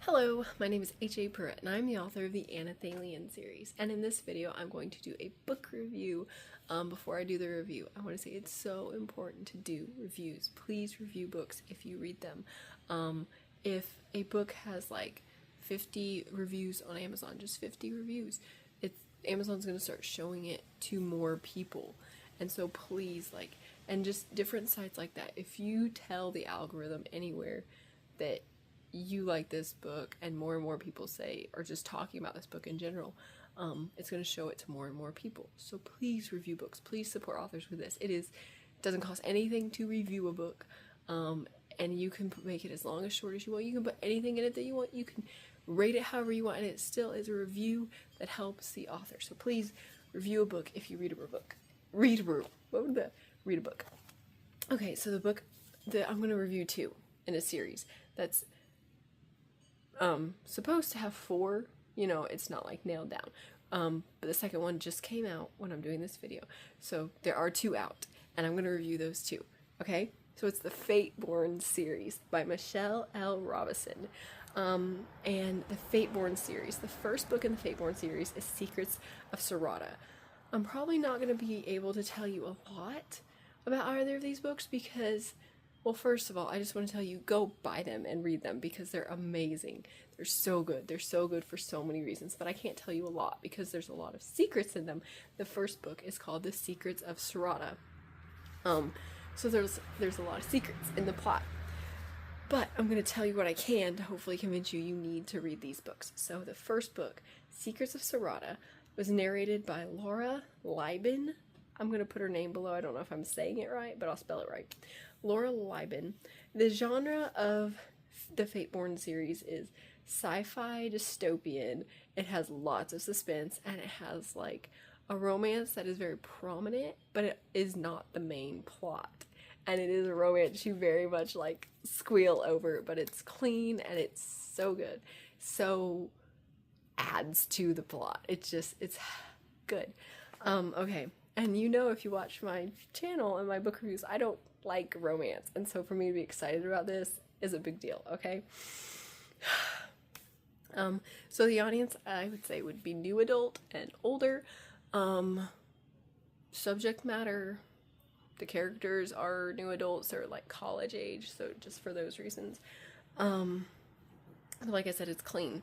Hello, my name is H.A. Pruitt, and I'm the author of the Anathalian series. And in this video, I'm going to do a book review. Before I do the review, I want to say it's so important to do reviews. Please review books if you read them. If a book has like 50 reviews on Amazon, just 50 reviews, Amazon's going to start showing it to more people. And so please, and just different sites like that, if you tell the algorithm anywhere that you like this book and more people say, or just talking about this book in general, it's going to show it to more and more people. So please review books. Please support authors with this. It doesn't cost anything to review a book, and you can make it as long as short as you want. You can put anything in it that you want. You can rate it however you want, and it still is a review that helps the author. So please review a book if you read a book. Read a book. Okay, so the book that I'm going to review two in a series that's supposed to have 4, it's not like nailed down, but the second one just came out when I'm doing this video, so there are 2 out, and I'm going to review those 2, okay? So it's the Fate-Born series by Michelle L. Robison, and the Fate-Born series, the first book in the Fate-Born series is Secrets of Sratta. I'm probably not going to be able to tell you a lot about either of these books because, well, first of all, I just want to tell you, go buy them and read them because they're amazing. They're so good. They're so good for so many reasons, but I can't tell you a lot because there's a lot of secrets in them. The first book is called The Secrets of Sratta. So there's a lot of secrets in the plot. But I'm going to tell you what I can to hopefully convince you need to read these books. So the first book, Secrets of Sratta, was narrated by Laura Lieben. I'm going to put her name below. I don't know if I'm saying it right, but I'll spell it right. Laura Lieben. The genre of the Fate-Born series is sci-fi dystopian. It has lots of suspense, and it has like a romance that is very prominent, but it is not the main plot. And it is a romance you very much like squeal over, but it's clean and it's so good. So adds to the plot. It's good. Okay. And if you watch my channel and my book reviews, I don't like romance, and so for me to be excited about this is a big deal, okay? So the audience, I would say, would be new adult and older. Subject matter, the characters are new adults, they're like college age, so just for those reasons. Like I said, it's clean.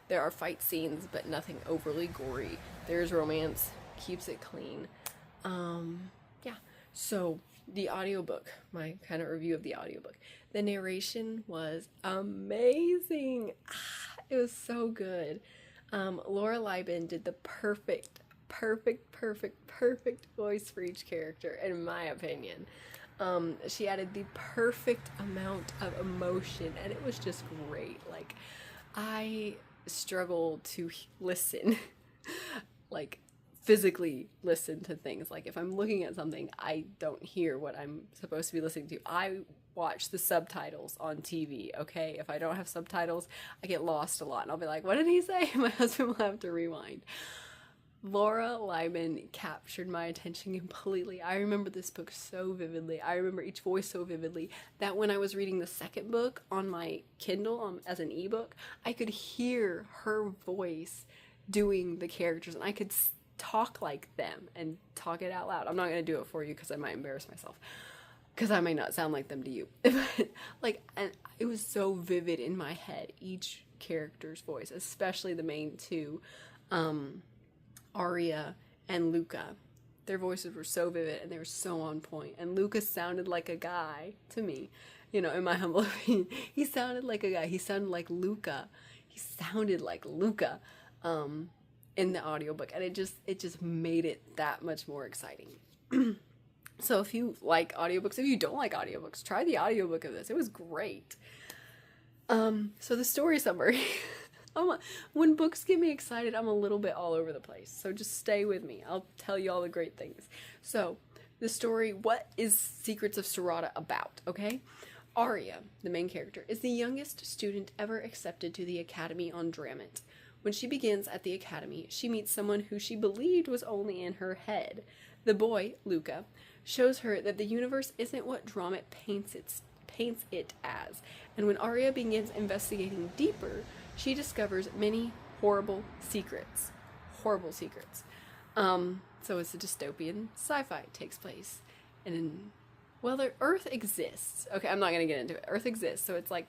There are fight scenes, but nothing overly gory. There's romance, keeps it clean. Yeah, so the audiobook, my kind of review of the audiobook. The narration was amazing. It was so good. Laura Lieben did the perfect voice for each character, in my opinion. She added the perfect amount of emotion, and it was just great. Like, I struggle to listen, like, physically listen to things. Like, if I'm looking at something, I don't hear what I'm supposed to be listening to. I watch the subtitles on TV, okay? If I don't have subtitles, I get lost a lot, and I'll be like, what did he say? My husband will have to rewind. Laura Lieben captured my attention completely. I remember this book so vividly. I remember each voice so vividly that when I was reading the second book on my Kindle as an ebook, I could hear her voice doing the characters, and I could talk like them and talk it out loud. I'm not going to do it for you because I might embarrass myself, because I may not sound like them to you. But and it was so vivid in my head, each character's voice, especially the main 2, Aria and Luca. Their voices were so vivid and they were so on point. And Luca sounded like a guy to me, in my humble opinion. He sounded like a guy. He sounded like Luca. He sounded like Luca. In the audiobook, and it just made it that much more exciting. So if you like audiobooks, if you don't like audiobooks, try the audiobook of this. It was great. So the story summary. When books get me excited, I'm a little bit all over the place, so just stay with me. I'll tell you all the great things. So the story, what is Secrets of Sratta about, okay? Aria, the main character, is the youngest student ever accepted to the academy on Drammat. When she begins at the academy, she meets someone who she believed was only in her head. The boy, Luca, shows her that the universe isn't what Drammat paints it as. And when Aria begins investigating deeper, she discovers many horrible secrets. Horrible secrets. So it's a dystopian sci-fi. It takes place well, the Earth exists. Okay, I'm not going to get into it. Earth exists, so it's like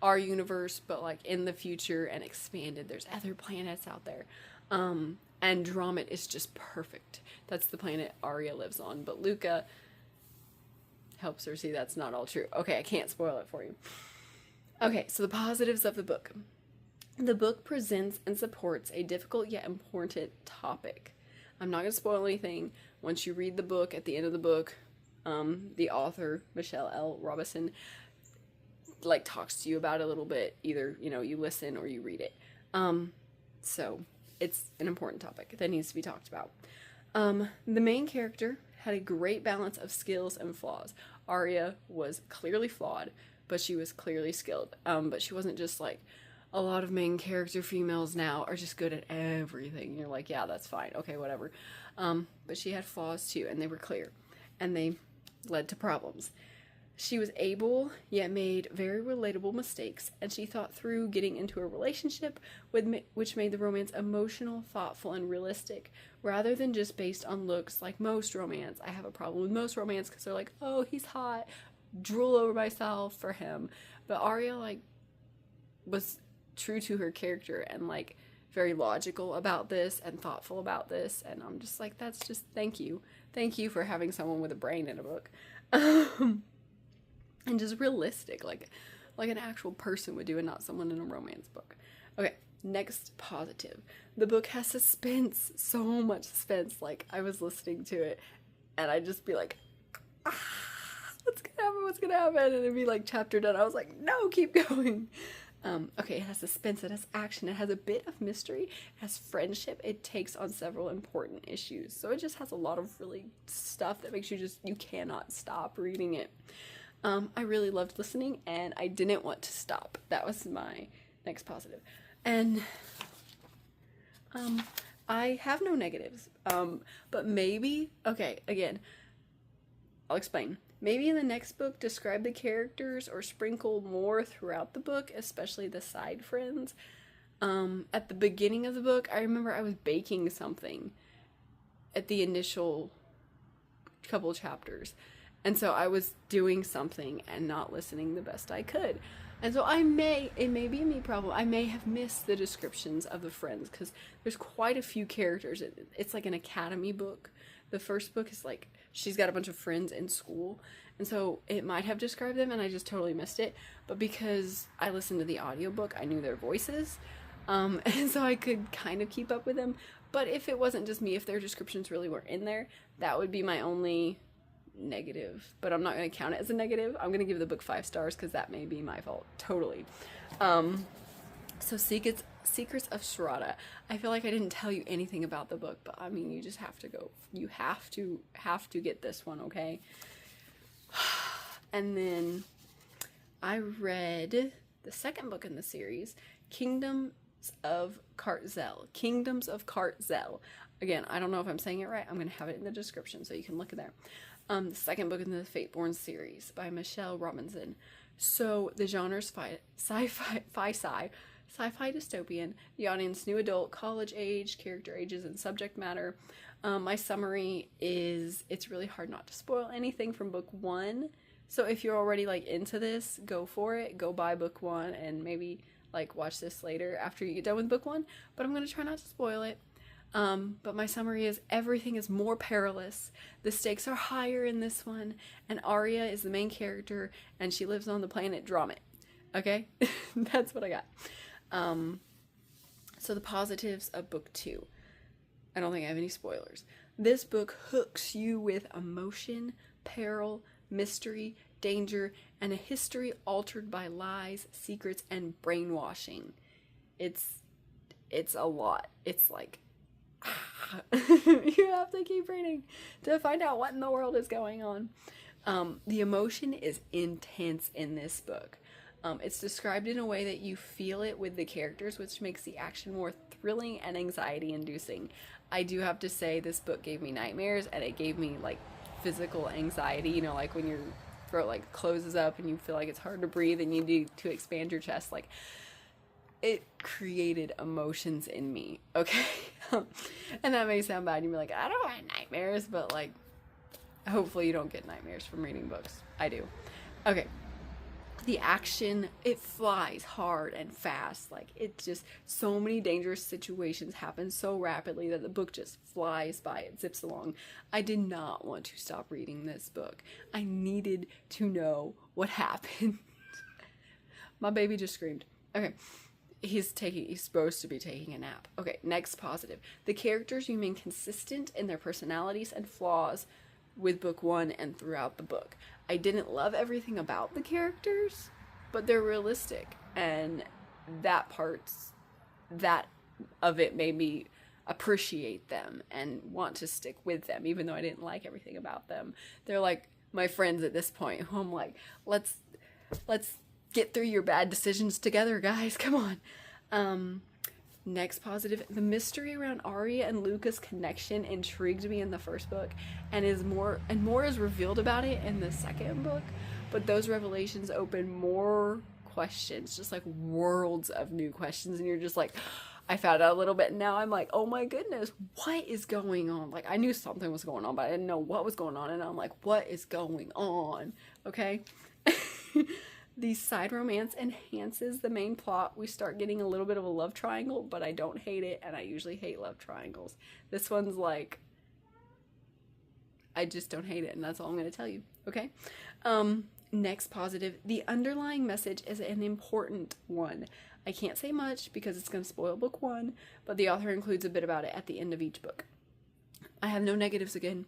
our universe, but like in the future and expanded. There's other planets out there. And Drammat is just perfect. That's the planet Aria lives on. But Luca helps her see that's not all true. Okay, I can't spoil it for you. Okay, so the positives of the book. The book presents and supports a difficult yet important topic. I'm not going to spoil anything. Once you read the book, at the end of the book, the author, Michelle L. Robison, like talks to you about it a little bit. Either, you listen or you read it. So it's an important topic that needs to be talked about. The main character had a great balance of skills and flaws. Aria was clearly flawed, but she was clearly skilled. But she wasn't just like, a lot of main character females now are just good at everything. You're like, yeah, that's fine. Okay, whatever. But she had flaws too, and they were clear. And they led to problems. She was able, yet made very relatable mistakes, and she thought through getting into a relationship which made the romance emotional, thoughtful, and realistic, rather than just based on looks like most romance. I have a problem with most romance because they're like, oh, he's hot, drool over myself for him. But Aria, like, was true to her character and, like, very logical about this and thoughtful about this, and I'm just like, that's just, thank you for having someone with a brain in a book. And just realistic, like an actual person would do, and not someone in a romance book. Okay, next positive. The book has suspense, so much suspense. Like, I was listening to it and I'd just be like, what's gonna happen, and it'd be like chapter done. I was like, no, keep going. Okay, it has suspense, it has action, it has a bit of mystery, it has friendship, it takes on several important issues. So it just has a lot of really stuff that makes you cannot stop reading it. I really loved listening, and I didn't want to stop. That was my next positive. And I have no negatives. But maybe, okay, again, I'll explain. Maybe in the next book, describe the characters or sprinkle more throughout the book, especially the side friends. At the beginning of the book, I remember I was baking something at the initial couple chapters. And so I was doing something and not listening the best I could. And so it may be a me problem. I may have missed the descriptions of the friends, because there's quite a few characters. It's like an academy book. The first book is like, she's got a bunch of friends in school. And so it might have described them and I just totally missed it. But because I listened to the audiobook, I knew their voices. And so I could kind of keep up with them. But if it wasn't just me, if their descriptions really were in there, that would be my only negative. But I'm not going to count it as a negative. I'm going to give the book 5 stars because that may be my fault. Totally. So Secrets of Sratta. I feel like I didn't tell you anything about the book, but I mean, you just have to go. You have to get this one, okay? And then I read the second book in the series, Kingdoms of Kartzel. Again, I don't know if I'm saying it right. I'm going to have it in the description so you can look at there. The second book in the Fateborn series by Michelle Robison. So the genre's sci-fi dystopian. The audience, new adult, college age, character ages, and subject matter. My summary is, it's really hard not to spoil anything from book 1. So if you're already like into this, go for it. Go buy book 1 and maybe like watch this later after you get done with book 1. But I'm going to try not to spoil it. But my summary is, everything is more perilous. The stakes are higher in this one. And Aria is the main character, and she lives on the planet Drammat. Okay? That's what I got. So the positives of book 2. I don't think I have any spoilers. This book hooks you with emotion, peril, mystery, danger, and a history altered by lies, secrets, and brainwashing. It's a lot. It's like, you have to keep reading to find out what in the world is going on. The emotion is intense in this book. It's described in a way that you feel it with the characters, which makes the action more thrilling and anxiety-inducing. I do have to say, this book gave me nightmares, and it gave me, like, physical anxiety, you know, like when you're throat like closes up and you feel like it's hard to breathe and you need to expand your chest. Like, it created emotions in me, okay? And that may sound bad. You'd be like, I don't want nightmares, but like, hopefully you don't get nightmares from reading books. I do. Okay. The action, it flies hard and fast. Like, it just, so many dangerous situations happen so rapidly that the book just flies by. It zips along. I did not want to stop reading this book. I needed to know what happened. My baby just screamed. Okay. He's supposed to be taking a nap. Okay, next positive. The characters remain consistent in their personalities and flaws with book one and throughout the book. I didn't love everything about the characters, but they're realistic, and that of it made me appreciate them and want to stick with them, even though I didn't like everything about them. They're like my friends at this point, who I'm like, let's get through your bad decisions together, guys. Come on. Next positive. The mystery around Aria and Luca's connection intrigued me in the first book, and more is revealed about it in the second book, but those revelations open more questions, just like worlds of new questions, and you're just like, I found out a little bit, and now I'm like, oh my goodness, what is going on? Like, I knew something was going on, but I didn't know what was going on, and I'm like, what is going on? Okay? The side romance enhances the main plot. We start getting a little bit of a love triangle, but I don't hate it, and I usually hate love triangles. This one's like, I just don't hate it, and that's all I'm going to tell you, okay? Next positive. The underlying message is an important one. I can't say much because it's going to spoil book one, but the author includes a bit about it at the end of each book. I have no negatives again.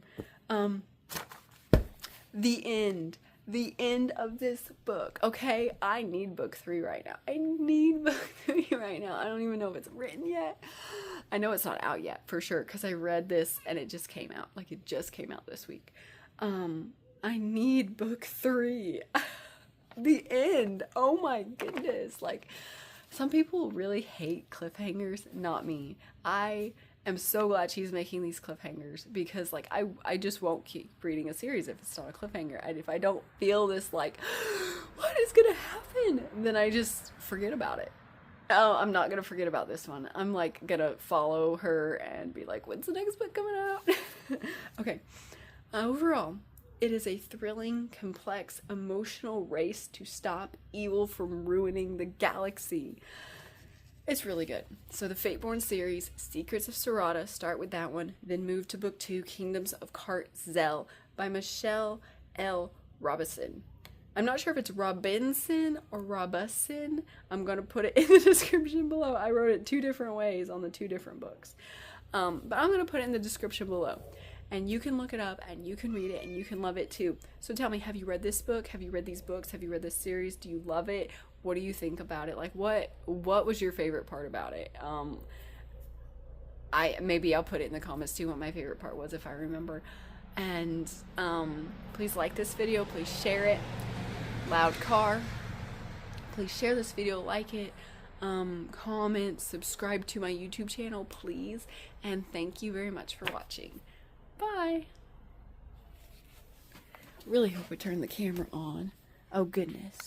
The end. The end of this book, okay? I need book 3 right now. I need book 3 right now. I don't even know if it's written yet. I know it's not out yet, for sure, because I read this and it just came out. Like, it just came out this week. I need book 3. The end. Oh my goodness. Like, some people really hate cliffhangers. Not me. I am so glad she's making these cliffhangers, because like I just won't keep reading a series if it's not a cliffhanger. And if I don't feel this like, what is gonna happen, then I just forget about it. Oh, I'm not gonna forget about this one. I'm like gonna follow her and be like, when's the next book coming out? Okay. Overall, it is a thrilling, complex, emotional race to stop evil from ruining the galaxy. It's really good. So the Fateborn series, Secrets of Sratta, start with that one, then move to book 2, Kingdoms of Kartzel by Michelle L. Robison. I'm not sure if it's Robinson or Robison. I'm going to put it in the description below. I wrote it 2 different ways on the 2 different books. But I'm going to put it in the description below. And you can look it up and you can read it and you can love it too. So tell me, have you read this book? Have you read these books? Have you read this series? Do you love it? What do you think about it? Like, what was your favorite part about it? Maybe I'll put it in the comments too what my favorite part was if I remember. And please like this video. Please share it. Loud car. Please share this video. Like it. Comment. Subscribe to my YouTube channel, please. And thank you very much for watching. Bye. Really hope I turned the camera on. Oh goodness.